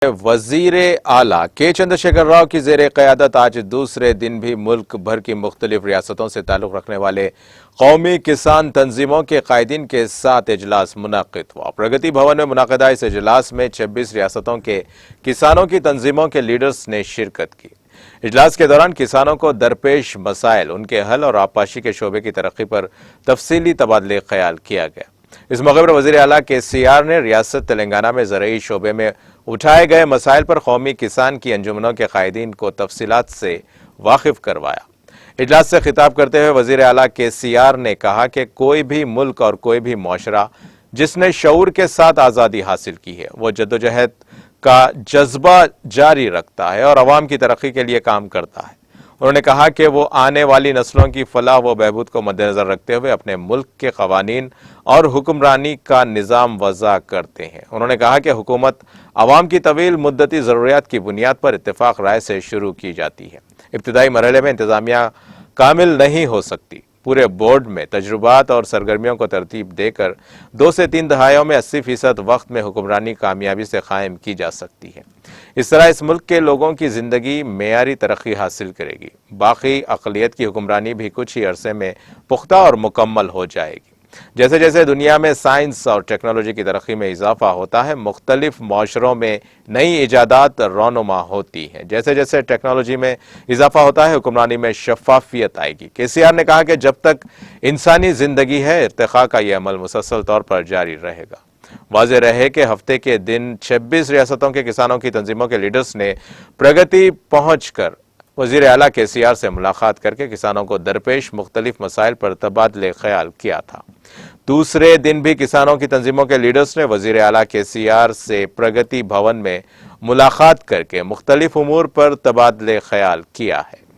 وزیر اعلیٰ کے چندرشیکھر راؤ کی زیر قیادت آج دوسرے دن بھی ملک بھر کی مختلف ریاستوں سے تعلق رکھنے والے قومی کسان تنظیموں کے قائدین کے ساتھ اجلاس منعقد ہوا۔ پرگتی بھون میں منعقدہ اس اجلاس میں 26 ریاستوں کے کسانوں کی تنظیموں کے لیڈرز نے شرکت کی۔ اجلاس کے دوران کسانوں کو درپیش مسائل، ان کے حل اور آبپاشی کے شعبے کی ترقی پر تفصیلی تبادلہ خیال کیا گیا۔ اس موقع پر وزیر اعلیٰ KCR نے ریاست تلنگانہ میں زرعی شعبے میں اٹھائے گئے مسائل پر قومی کسان کی انجمنوں کے قائدین کو تفصیلات سے واقف کروایا۔ اجلاس سے خطاب کرتے ہوئے وزیر اعلیٰ KCR نے کہا کہ کوئی بھی ملک اور کوئی بھی معاشرہ جس نے شعور کے ساتھ آزادی حاصل کی ہے وہ جدوجہد کا جذبہ جاری رکھتا ہے اور عوام کی ترقی کے لیے کام کرتا ہے۔ انہوں نے کہا کہ وہ آنے والی نسلوں کی فلاح و بہبود کو مد نظر رکھتے ہوئے اپنے ملک کے قوانین اور حکمرانی کا نظام وضع کرتے ہیں۔ انہوں نے کہا کہ حکومت عوام کی طویل مدتی ضروریات کی بنیاد پر اتفاق رائے سے شروع کی جاتی ہے۔ ابتدائی مرحلے میں انتظامیہ کامل نہیں ہو سکتی۔ پورے بورڈ میں تجربات اور سرگرمیوں کو ترتیب دے کر 2 سے 3 دہائیوں میں 80% وقت میں حکمرانی کامیابی سے قائم کی جا سکتی ہے۔ اس طرح اس ملک کے لوگوں کی زندگی معیاری ترقی حاصل کرے گی۔ باقی اقلیت کی حکمرانی بھی کچھ ہی عرصے میں پختہ اور مکمل ہو جائے گی۔ جیسے جیسے دنیا میں سائنس اور ٹیکنالوجی کی ترقی میں اضافہ ہوتا ہے، مختلف معاشروں میں نئی ایجادات رونما ہوتی ہیں۔ جیسے جیسے ٹیکنالوجی میں اضافہ ہوتا ہے، حکمرانی میں شفافیت آئے گی۔ KCR نے کہا کہ جب تک انسانی زندگی ہے، ارتقاء کا یہ عمل مسلسل طور پر جاری رہے گا۔ واضح رہے کہ ہفتے کے دن 26 ریاستوں کے کسانوں کی تنظیموں کے لیڈرز نے پرگتی پہنچ کر وزیر اعلیٰ KCR سے ملاقات کر کے کسانوں کو درپیش مختلف مسائل پر تبادلہ خیال کیا تھا۔ دوسرے دن بھی کسانوں کی تنظیموں کے لیڈرز نے وزیر اعلیٰ KCR سے پرگتی بھون میں ملاقات کر کے مختلف امور پر تبادلہ خیال کیا ہے۔